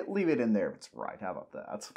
Leave it in there if it's right. How about that?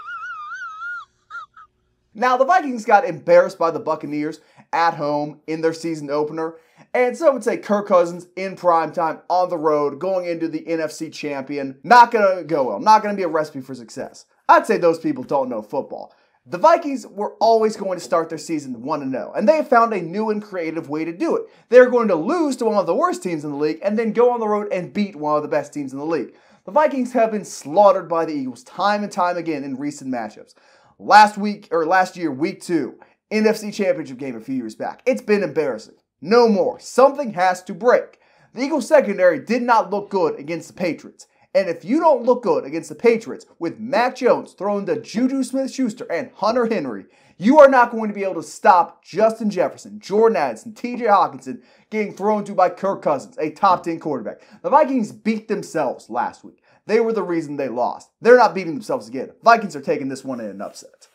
Now, the Vikings got embarrassed by the Buccaneers at home in their season opener, and some would say Kirk Cousins in primetime on the road going into the NFC champion. Not going to go well. Not going to be a recipe for success. I'd say those people don't know football. The Vikings were always going to start their season 1-0, and they have found a new and creative way to do it. They're going to lose to one of the worst teams in the league and then go on the road and beat one of the best teams in the league. The Vikings have been slaughtered by the Eagles time and time again in recent matchups. Last year, week 2, NFC Championship game a few years back. It's been embarrassing. No more. Something has to break. The Eagles secondary did not look good against the Patriots. And if you don't look good against the Patriots with Mac Jones throwing to Juju Smith-Schuster and Hunter Henry, you are not going to be able to stop Justin Jefferson, Jordan Addison, TJ Hawkinson getting thrown to by Kirk Cousins, a top 10 quarterback. The Vikings beat themselves last week. They were the reason they lost. They're not beating themselves again. Vikings are taking this one in an upset.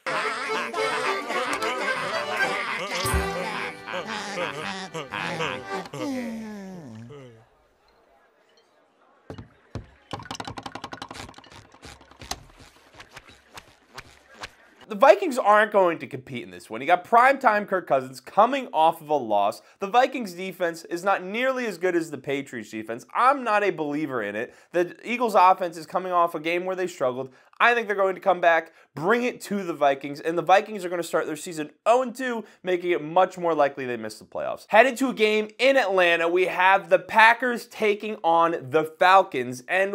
The Vikings aren't going to compete in this one. You got primetime Kirk Cousins coming off of a loss. The Vikings defense is not nearly as good as the Patriots defense. I'm not a believer in it. The Eagles offense is coming off a game where they struggled. I think they're going to come back, bring it to the Vikings, and the Vikings are going to start their season 0-2, making it much more likely they miss the playoffs. Headed to a game in Atlanta, we have the Packers taking on the Falcons, and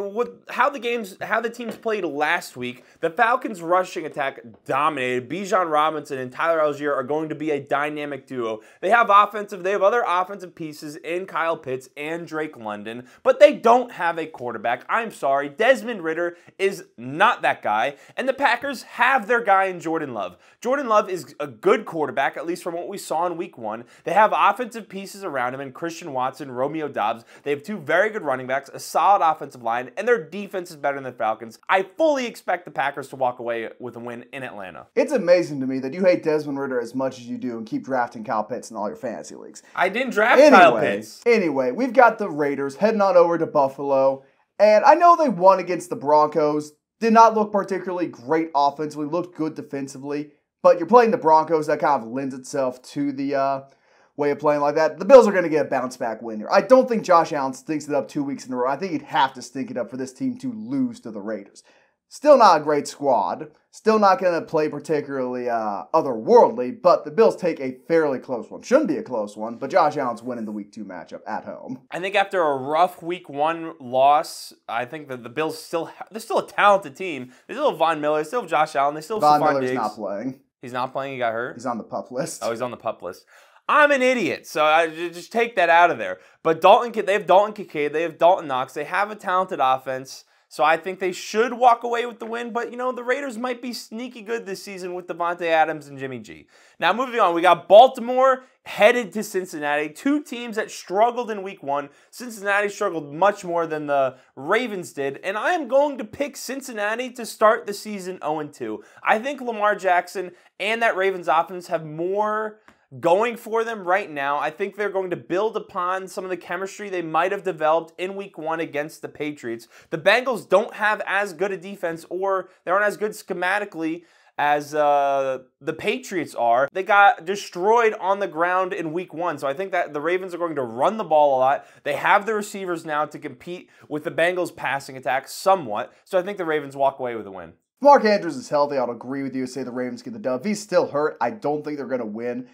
how the teams played last week, the Falcons' rushing attack dominated. Bijan Robinson and Tyler Algier are going to be a dynamic duo. They have other offensive pieces in Kyle Pitts and Drake London, but they don't have a quarterback. I'm sorry, Desmond Ridder is not that guy, and the Packers have their guy in Jordan Love. Jordan Love is a good quarterback, at least from what we saw in week 1. They have offensive pieces around him in Christian Watson, Romeo Doubs. They have 2 very good running backs, a solid offensive line, and their defense is better than the Falcons. I fully expect the Packers to walk away with a win in Atlanta. It's amazing to me that you hate Desmond Ridder as much as you do and keep drafting Kyle Pitts in all your fantasy leagues. I didn't draft Kyle Pitts. Anyway, we've got the Raiders heading on over to Buffalo, and I know they won against the Broncos. Did not look particularly great offensively, looked good defensively, but you're playing the Broncos, that kind of lends itself to the way of playing like that. The Bills are going to get a bounce-back win here. I don't think Josh Allen stinks it up 2 weeks in a row. I think he'd have to stink it up for this team to lose to the Raiders. Still not a great squad. Still not going to play particularly otherworldly, but the Bills take a fairly close one. Shouldn't be a close one, but Josh Allen's winning the week 2 matchup at home. I think after a rough week 1 loss, I think that the Bills they're still a talented team. They still have Von Miller, they still have Josh Allen, they still have Stephon Diggs. Von Miller's not playing. He's not playing? He got hurt? He's on the PUP list. Oh, he's on the PUP list. I'm an idiot, so I just take that out of there. But they have Dalton Kincaid, they have Dalton Knox, they have a talented offense. So I think they should walk away with the win, but the Raiders might be sneaky good this season with Devontae Adams and Jimmy G. Now moving on, we got Baltimore headed to Cincinnati, 2 teams that struggled in week 1. Cincinnati struggled much more than the Ravens did, and I am going to pick Cincinnati to start the season 0-2. I think Lamar Jackson and that Ravens offense have more going for them right now. I think they're going to build upon some of the chemistry they might have developed in week 1 against the Patriots. The Bengals don't have as good a defense, or they aren't as good schematically as the Patriots are. They got destroyed on the ground in week 1, so I think that the Ravens are going to run the ball a lot. They have the receivers now to compete with the Bengals passing attack somewhat, so I think the Ravens walk away with a win. If Mark Andrews is healthy, I'll agree with you and say the Ravens get the dub. If he's still hurt, I don't think they're going to win.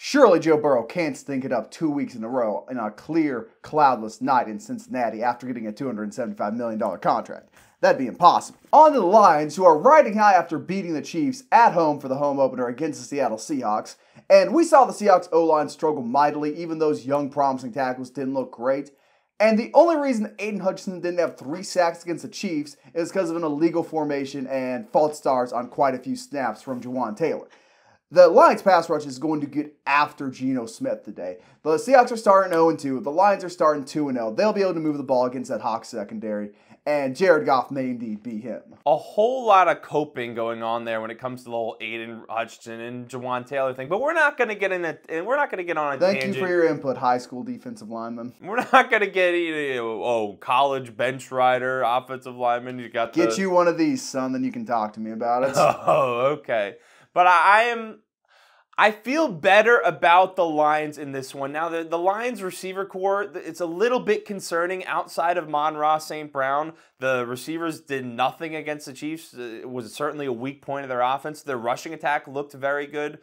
Surely Joe Burrow can't stink it up 2 weeks in a row in a clear, cloudless night in Cincinnati after getting a $275 million contract. That'd be impossible. On to the Lions, who are riding high after beating the Chiefs at home for the home opener against the Seattle Seahawks. And we saw the Seahawks O-line struggle mightily, even those young promising tackles didn't look great. And the only reason Aiden Hutchinson didn't have 3 sacks against the Chiefs is because of an illegal formation and false starts on quite a few snaps from Jawan Taylor. The Lions pass rush is going to get after Geno Smith today. The Seahawks are starting 0-2. The Lions are starting 2-0. They'll be able to move the ball against that Hawks secondary. and Jared Goff may indeed be him. A whole lot of coping going on there when it comes to the whole Aiden Hutchinson and Jawan Taylor thing, but we're not going to get on a tangent. Thank you for your input, high school defensive lineman. We're not going to get college bench rider, offensive lineman. Get you one of these, son, then you can talk to me about it. Oh, okay. But I feel better about the Lions in this one. Now, the Lions receiver core, it's a little bit concerning outside of Mon-Ra St. Brown. The receivers did nothing against the Chiefs. It was certainly a weak point of their offense. Their rushing attack looked very good.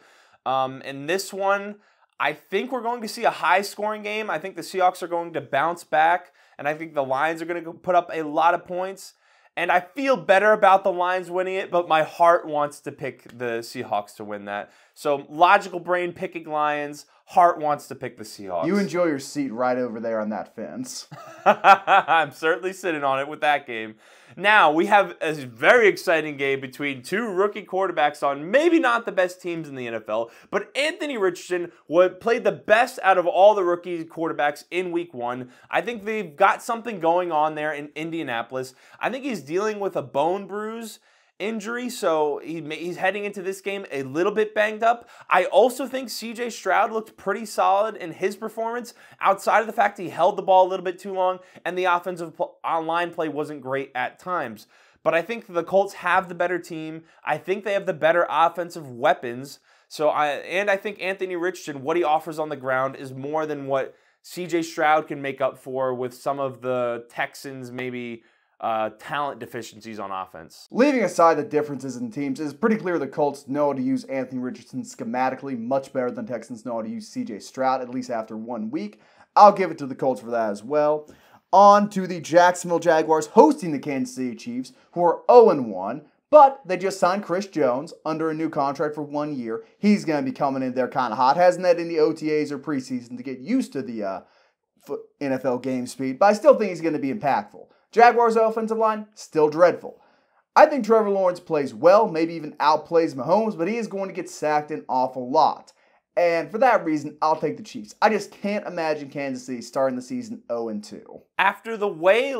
In this one, I think we're going to see a high-scoring game. I think the Seahawks are going to bounce back, and I think the Lions are going to put up a lot of points. And I feel better about the Lions winning it, but my heart wants to pick the Seahawks to win that. So logical brain picking Lions, heart wants to pick the Seahawks. You enjoy your seat right over there on that fence. I'm certainly sitting on it with that game. Now, we have a very exciting game between two rookie quarterbacks on maybe not the best teams in the NFL, but Anthony Richardson played the best out of all the rookie quarterbacks in week 1. I think they've got something going on there in Indianapolis. I think he's dealing with a bone bruise injury, so he's heading into this game a little bit banged up. I also think C.J. Stroud looked pretty solid in his performance, outside of the fact he held the ball a little bit too long and the offensive line play wasn't great at times. But I think the Colts have the better team. I think they have the better offensive weapons. I think Anthony Richardson, what he offers on the ground is more than what C.J. Stroud can make up for with some of the Texans' maybe talent deficiencies on offense. Leaving aside the differences in teams, it is pretty clear the Colts know how to use Anthony Richardson schematically much better than Texans know how to use C.J. Stroud, at least after 1 week. I'll give it to the Colts for that as well. On to the Jacksonville Jaguars hosting the Kansas City Chiefs, who are 0-1, but they just signed Chris Jones under a new contract for 1 year. He's going to be coming in there kind of hot. Hasn't had any OTAs or preseason to get used to the NFL game speed, but I still think he's going to be impactful. Jaguars' offensive line, still dreadful. I think Trevor Lawrence plays well, maybe even outplays Mahomes, but he is going to get sacked an awful lot. And for that reason, I'll take the Chiefs. I just can't imagine Kansas City starting the season 0-2. After the way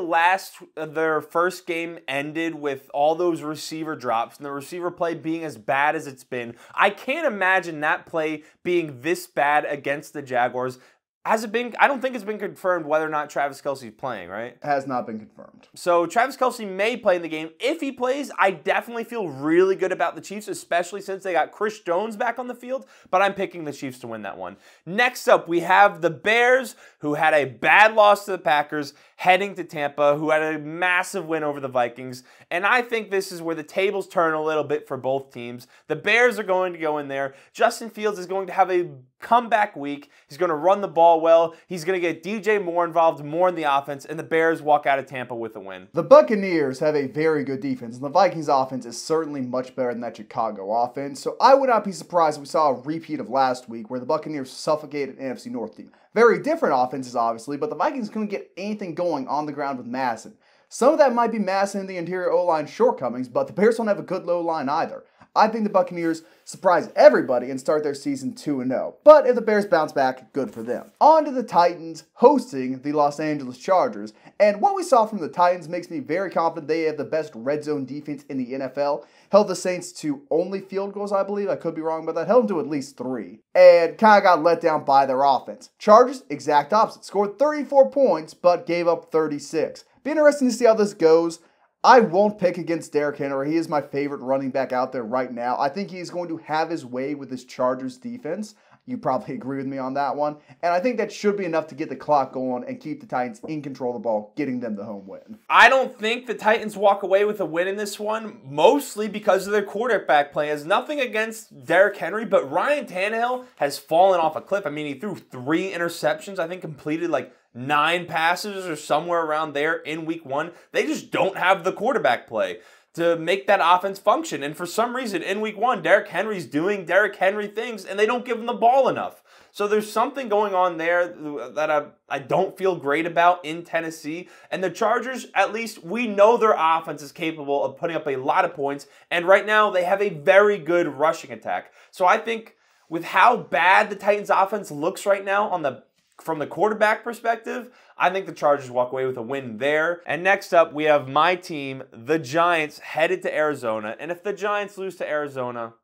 their first game ended with all those receiver drops and the receiver play being as bad as it's been, I can't imagine that play being this bad against the Jaguars. Has it been? I don't think it's been confirmed whether or not Travis Kelce's playing, right? Has not been confirmed. So Travis Kelce may play in the game. If he plays, I definitely feel really good about the Chiefs, especially since they got Chris Jones back on the field, but I'm picking the Chiefs to win that one. Next up, we have the Bears, who had a bad loss to the Packers, heading to Tampa, who had a massive win over the Vikings, and I think this is where the tables turn a little bit for both teams. The Bears are going to go in there. Justin Fields is going to have a comeback week. He's going to run the ball well. He's going to get DJ Moore involved more in the offense, and the Bears walk out of Tampa with a win. The Buccaneers have a very good defense, and the Vikings offense is certainly much better than that Chicago offense, so I would not be surprised if we saw a repeat of last week where the Buccaneers suffocated an NFC North team. Very different offenses, obviously, but the Vikings couldn't get anything going on the ground with Masson. Some of that might be Masson and the interior O-line shortcomings, but the Bears don't have a good low line either. I think the Buccaneers surprise everybody and start their season 2-0. But if the Bears bounce back, good for them. On to the Titans hosting the Los Angeles Chargers. And what we saw from the Titans makes me very confident they have the best red zone defense in the NFL. Held the Saints to only field goals, I believe. I could be wrong about that. Held them to at least 3. And kind of got let down by their offense. Chargers, exact opposite. Scored 34 points, but gave up 36. Be interesting to see how this goes. I won't pick against Derrick Henry. He is my favorite running back out there right now. I think he's going to have his way with this Chargers defense. You probably agree with me on that one. And I think that should be enough to get the clock going and keep the Titans in control of the ball, getting them the home win. I don't think the Titans walk away with a win in this one, mostly because of their quarterback play. It has nothing against Derrick Henry, but Ryan Tannehill has fallen off a cliff. I mean, he threw 3 interceptions, I think completed 9 passes or somewhere around there in week 1. They just don't have the quarterback play to make that offense function. And for some reason, in week 1, Derrick Henry's doing Derrick Henry things, and they don't give him the ball enough. So there's something going on there that I don't feel great about in Tennessee. And the Chargers, at least we know their offense is capable of putting up a lot of points. And right now, they have a very good rushing attack. So I think with how bad the Titans offense looks right now on the from the quarterback perspective, I think the Chargers walk away with a win there. And next up, we have my team, the Giants, headed to Arizona. And if the Giants lose to Arizona,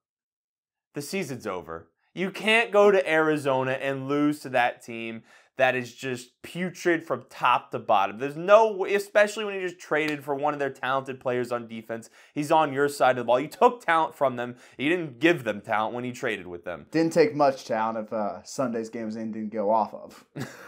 the season's over. You can't go to Arizona and lose to that team that is just putrid from top to bottom. There's no way, especially when you just traded for one of their talented players on defense. He's on your side of the ball. You took talent from them. You didn't give them talent when you traded with them. Didn't take much talent if Sunday's games didn't go off of.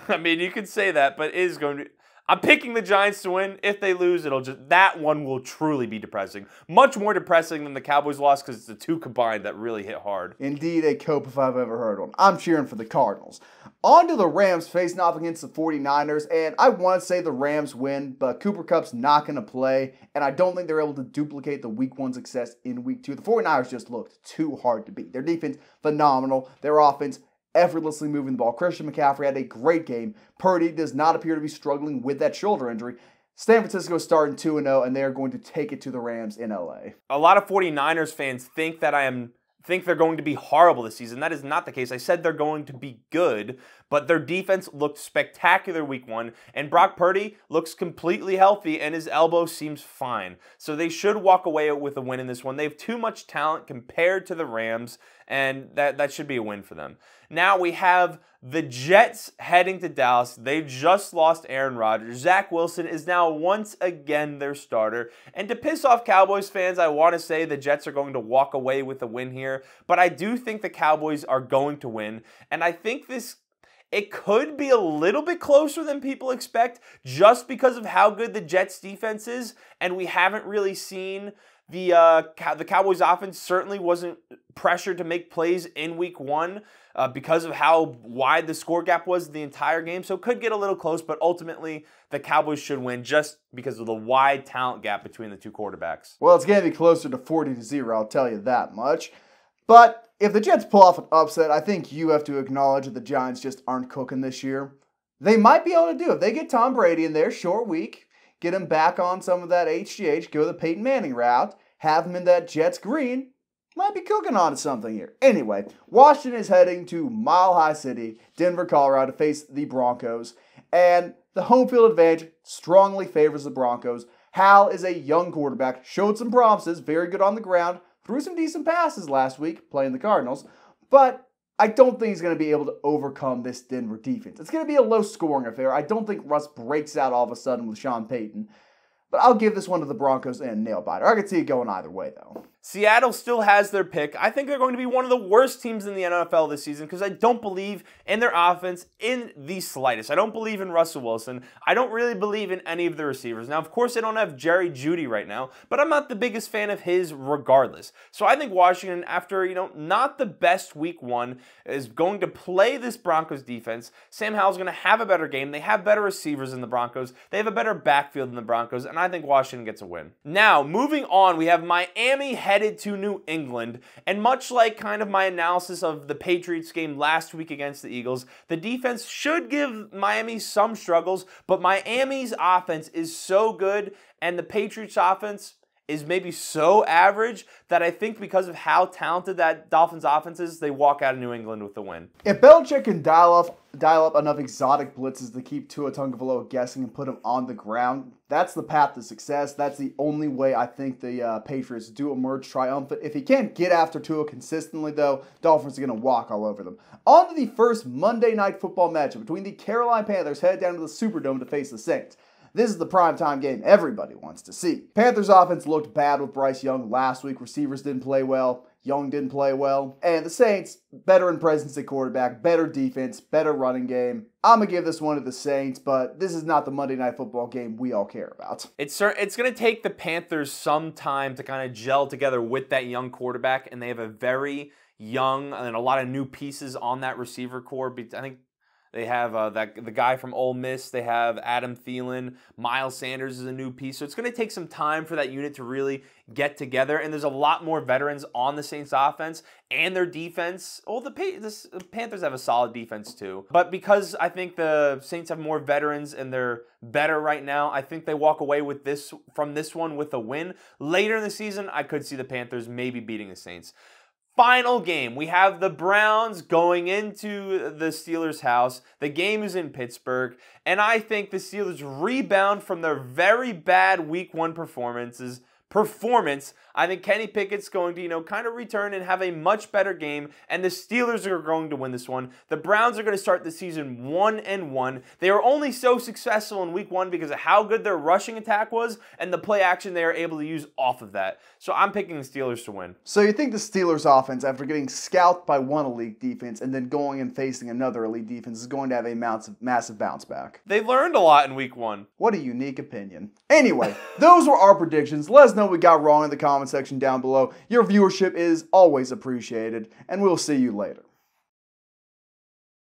I mean, you could say that, but it is going to... I'm picking the Giants to win. If they lose, that one will truly be depressing. Much more depressing than the Cowboys loss because it's the two combined that really hit hard. Indeed, a cope if I've ever heard one. I'm cheering for the Cardinals. On to the Rams facing off against the 49ers, and I want to say the Rams win, but Cooper Kupp's not going to play, and I don't think they're able to duplicate the Week 1 success in Week 2. The 49ers just looked too hard to beat. Their defense, phenomenal. Their offense, effortlessly moving the ball. Christian McCaffrey had a great game. Purdy does not appear to be struggling with that shoulder injury. San Francisco is starting 2-0, and they are going to take it to the Rams in LA. A lot of 49ers fans think they're going to be horrible this season. That is not the case. I said they're going to be good, but their defense looked spectacular Week 1, and Brock Purdy looks completely healthy, and his elbow seems fine. So they should walk away with a win in this one. They have too much talent compared to the Rams, and that should be a win for them. Now we have the Jets heading to Dallas. They just lost Aaron Rodgers. Zach Wilson is now once again their starter. And to piss off Cowboys fans, I want to say the Jets are going to walk away with a win here. But I do think the Cowboys are going to win. And I think it could be a little bit closer than people expect just because of how good the Jets defense is. And we haven't really seen the Cowboys offense certainly wasn't pressured to make plays in Week 1 because of how wide the score gap was the entire game. So it could get a little close, but ultimately the Cowboys should win just because of the wide talent gap between the two quarterbacks. Well, it's going to be closer to 40-0, I'll tell you that much. But if the Jets pull off an upset, I think you have to acknowledge that the Giants just aren't cooking this year. They might be able to do it. If they get Tom Brady in there, short week, get him back on some of that HGH, go the Peyton Manning route, have him in that Jets green, might be cooking on to something here. Anyway, Washington is heading to Mile High City, Denver, Colorado, to face the Broncos. And the home field advantage strongly favors the Broncos. Hal is a young quarterback, showed some promises, very good on the ground, threw some decent passes last week playing the Cardinals. But I don't think he's going to be able to overcome this Denver defense. It's going to be a low-scoring affair. I don't think Russ breaks out all of a sudden with Sean Payton. But I'll give this one to the Broncos and nail-biter. I could see it going either way, though. Seattle still has their pick. I think they're going to be one of the worst teams in the NFL this season because I don't believe in their offense in the slightest. I don't believe in Russell Wilson. I don't really believe in any of the receivers. Now, of course, they don't have Jerry Jeudy right now, but I'm not the biggest fan of his regardless. So I think Washington, after, not the best Week 1, is going to play this Broncos defense. Sam Howell's going to have a better game. They have better receivers than the Broncos. They have a better backfield than the Broncos, and I think Washington gets a win. Now, moving on, we have Miami headed to New England, and much like kind of my analysis of the Patriots game last week against the Eagles, the defense should give Miami some struggles, but Miami's offense is so good, and the Patriots offense is maybe so average that I think because of how talented that Dolphins offense is, they walk out of New England with the win. If Belichick can dial up enough exotic blitzes to keep Tua Tagovailoa guessing and put him on the ground, that's the path to success. That's the only way I think the Patriots do emerge triumphant. If he can't get after Tua consistently, though, Dolphins are going to walk all over them. On to the first Monday Night Football matchup between the Carolina Panthers headed down to the Superdome to face the Saints. This is the primetime game everybody wants to see. Panthers offense looked bad with Bryce Young last week. Receivers didn't play well. Young didn't play well. And the Saints, better in presence at quarterback, better defense, better running game. I'm going to give this one to the Saints, but this is not the Monday Night Football game we all care about. It's going to take the Panthers some time to kind of gel together with that young quarterback, and they have a very young and a lot of new pieces on that receiver core. I think they have the guy from Ole Miss. They have Adam Thielen. Miles Sanders is a new piece. So it's going to take some time for that unit to really get together. And there's a lot more veterans on the Saints offense and their defense. Well, the Panthers have a solid defense too. But because I think the Saints have more veterans and they're better right now, I think they walk away with from this one with a win. Later in the season, I could see the Panthers maybe beating the Saints. Final game, we have the Browns going into the Steelers' house. The game is in Pittsburgh, and I think the Steelers rebound from their very bad Week 1 performance. I think Kenny Pickett's going to, kind of return and have a much better game, and the Steelers are going to win this one. The Browns are going to start the season 1-1. They were only so successful in Week 1 because of how good their rushing attack was and the play action they were able to use off of that. So I'm picking the Steelers to win. So you think the Steelers offense, after getting scalped by one elite defense and then going and facing another elite defense, is going to have a massive bounce back? They learned a lot in Week 1. What a unique opinion. Anyway, those were our predictions. Let us know what we got wrong in the comment section down below. Your viewership is always appreciated, and we'll see you later.